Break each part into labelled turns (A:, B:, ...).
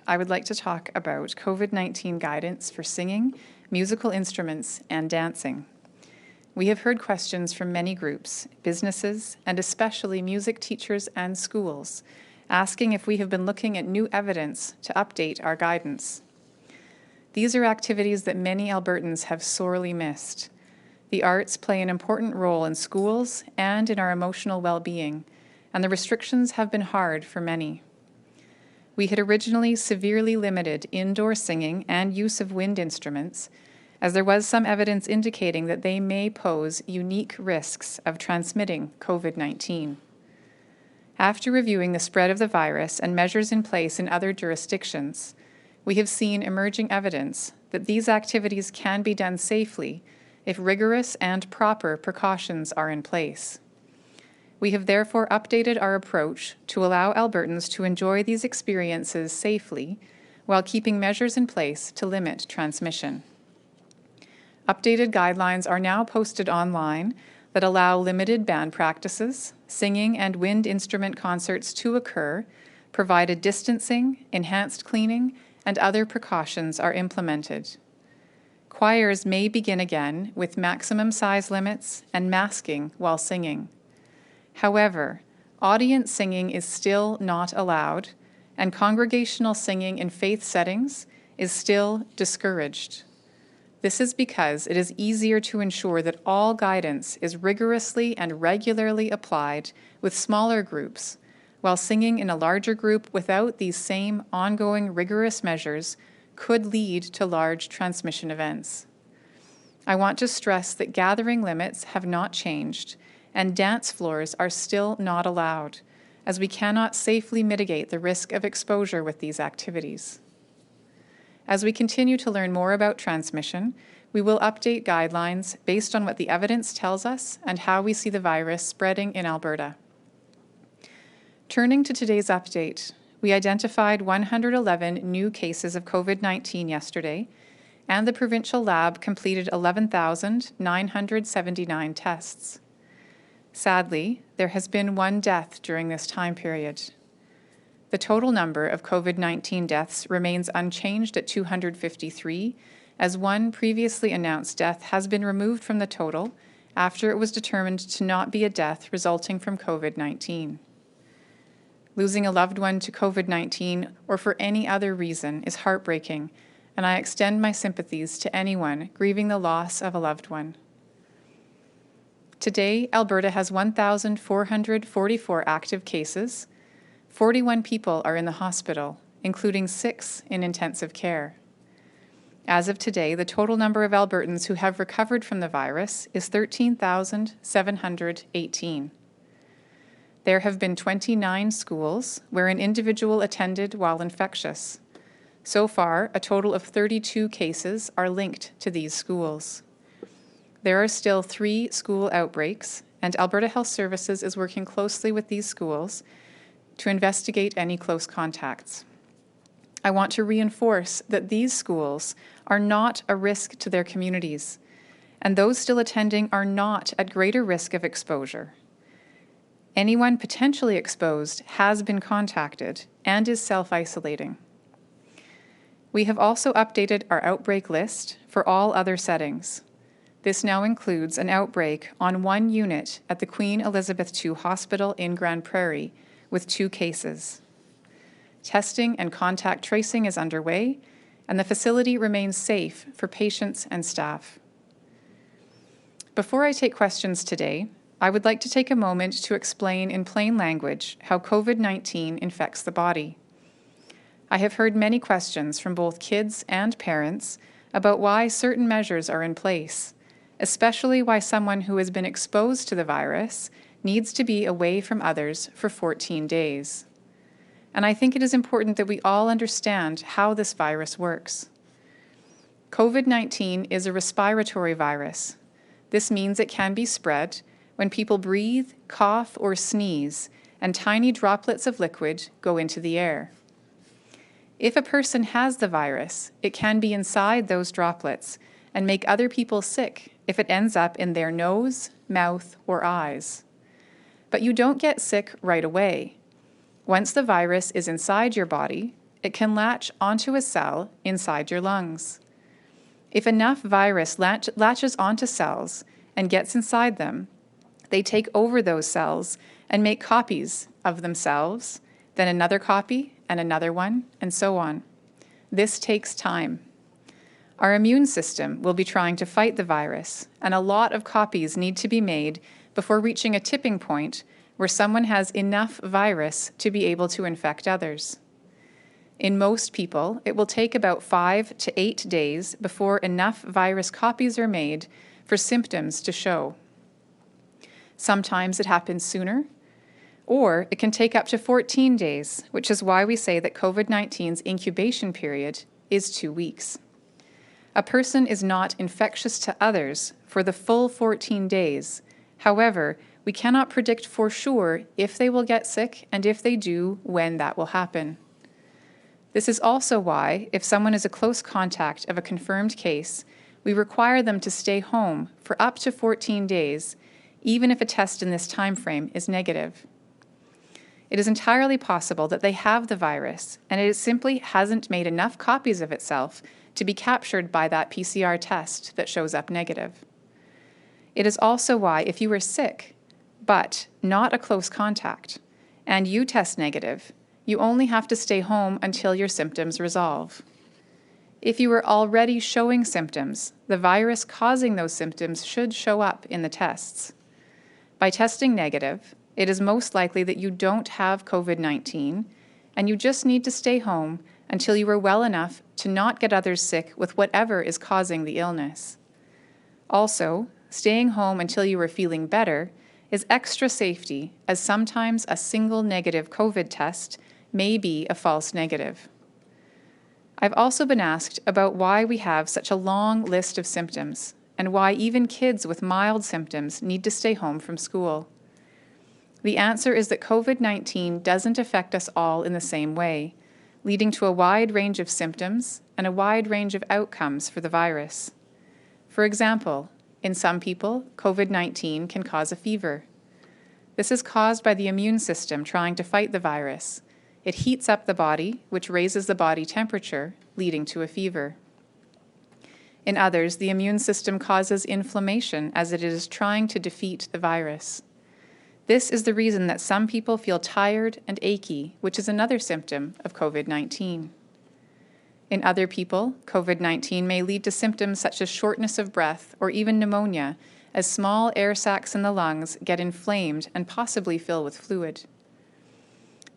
A: I would like to talk about COVID-19 guidance for singing, musical instruments, and dancing. We have heard questions from many groups, businesses, and especially music teachers and schools, asking if we have been looking at new evidence to update our guidance. These are activities that many Albertans have sorely missed. The arts play an important role in schools and in our emotional well-being, and the restrictions have been hard for many. We had originally severely limited indoor singing and use of wind instruments, as there was some evidence indicating that they may pose unique risks of transmitting COVID-19. After reviewing the spread of the virus and measures in place in other jurisdictions, we have seen emerging evidence that these activities can be done safely if rigorous and proper precautions are in place. We have therefore updated our approach to allow Albertans to enjoy these experiences safely while keeping measures in place to limit transmission. Updated guidelines are now posted online that allow limited band practices, singing and wind instrument concerts to occur, provided distancing, enhanced cleaning, and other precautions are implemented. Choirs may begin again with maximum size limits and masking while singing. However, audience singing is still not allowed, and congregational singing in faith settings is still discouraged. This is because it is easier to ensure that all guidance is rigorously and regularly applied with smaller groups, while singing in a larger group without these same ongoing rigorous measures could lead to large transmission events. I want to stress that gathering limits have not changed, and dance floors are still not allowed, as we cannot safely mitigate the risk of exposure with these activities. As we continue to learn more about transmission, we will update guidelines based on what the evidence tells us and how we see the virus spreading in Alberta. Turning to today's update, we identified 111 new cases of COVID-19 yesterday, and the provincial lab completed 11,979 tests. Sadly, there has been one death during this time period. The total number of COVID-19 deaths remains unchanged at 253, as one previously announced death has been removed from the total after it was determined to not be a death resulting from COVID-19. Losing a loved one to COVID-19 or for any other reason is heartbreaking, and I extend my sympathies to anyone grieving the loss of a loved one. Today, Alberta has 1,444 active cases. 41 people are in the hospital, including 6 in intensive care. As of today, the total number of Albertans who have recovered from the virus is 13,718. There have been 29 schools where an individual attended while infectious. So far, a total of 32 cases are linked to these schools. There are still 3 school outbreaks, and Alberta Health Services is working closely with these schools to investigate any close contacts. I want to reinforce that these schools are not a risk to their communities, and those still attending are not at greater risk of exposure. Anyone potentially exposed has been contacted and is self-isolating. We have also updated our outbreak list for all other settings. This now includes an outbreak on one unit at the Queen Elizabeth II Hospital in Grand Prairie with 2 cases. Testing and contact tracing is underway, and the facility remains safe for patients and staff. Before I take questions today, I would like to take a moment to explain in plain language how COVID-19 infects the body. I have heard many questions from both kids and parents about why certain measures are in place, especially why someone who has been exposed to the virus needs to be away from others for 14 days. And I think it is important that we all understand how this virus works. COVID-19 is a respiratory virus. This means it can be spread when people breathe, cough, or sneeze, and tiny droplets of liquid go into the air. If a person has the virus, it can be inside those droplets and make other people sick if it ends up in their nose, mouth, or eyes. But you don't get sick right away. Once the virus is inside your body, it can latch onto a cell inside your lungs. If enough virus latches onto cells and gets inside them, they take over those cells and make copies of themselves, then another copy and another one, and so on. This takes time. Our immune system will be trying to fight the virus, and a lot of copies need to be made before reaching a tipping point where someone has enough virus to be able to infect others. In most people, it will take about 5 to 8 days before enough virus copies are made for symptoms to show. Sometimes it happens sooner, or it can take up to 14 days, which is why we say that COVID-19's incubation period is 2 weeks. A person is not infectious to others for the full 14 days. However, we cannot predict for sure if they will get sick, and if they do, when that will happen. This is also why, if someone is a close contact of a confirmed case, we require them to stay home for up to 14 days, even if a test in this time frame is negative. It is entirely possible that they have the virus, and it simply hasn't made enough copies of itself to be captured by that PCR test that shows up negative. It is also why, if you are sick, but not a close contact, and you test negative, you only have to stay home until your symptoms resolve. If you are already showing symptoms, the virus causing those symptoms should show up in the tests. By testing negative, it is most likely that you don't have COVID-19, and you just need to stay home until you are well enough to not get others sick with whatever is causing the illness. Also, staying home until you are feeling better is extra safety, as sometimes a single negative COVID test may be a false negative. I've also been asked about why we have such a long list of symptoms, and why even kids with mild symptoms need to stay home from school. The answer is that COVID-19 doesn't affect us all in the same way, leading to a wide range of symptoms and a wide range of outcomes for the virus. For example, in some people, COVID-19 can cause a fever. This is caused by the immune system trying to fight the virus. It heats up the body, which raises the body temperature, leading to a fever. In others, the immune system causes inflammation as it is trying to defeat the virus. This is the reason that some people feel tired and achy, which is another symptom of COVID-19. In other people, COVID-19 may lead to symptoms such as shortness of breath or even pneumonia, as small air sacs in the lungs get inflamed and possibly fill with fluid.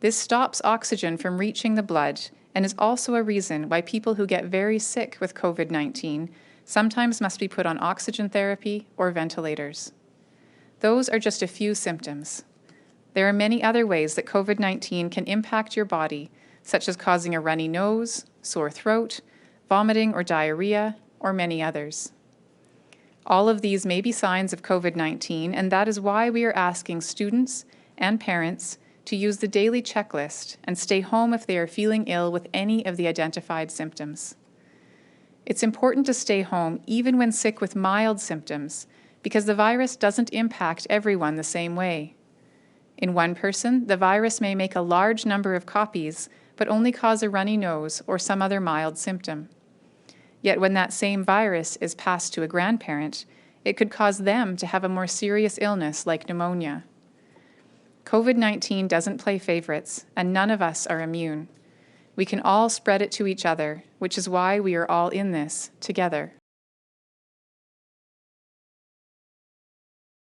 A: This stops oxygen from reaching the blood and is also a reason why people who get very sick with COVID-19 sometimes must be put on oxygen therapy or ventilators. Those are just a few symptoms. There are many other ways that COVID-19 can impact your body, such as causing a runny nose, sore throat, vomiting or diarrhea, or many others. All of these may be signs of COVID-19, and that is why we are asking students and parents to use the daily checklist and stay home if they are feeling ill with any of the identified symptoms. It's important to stay home even when sick with mild symptoms, because the virus doesn't impact everyone the same way. In one person, the virus may make a large number of copies, but only cause a runny nose or some other mild symptom. Yet when that same virus is passed to a grandparent, it could cause them to have a more serious illness like pneumonia. COVID-19 doesn't play favorites, and none of us are immune. We can all spread it to each other, which is why we are all in this together.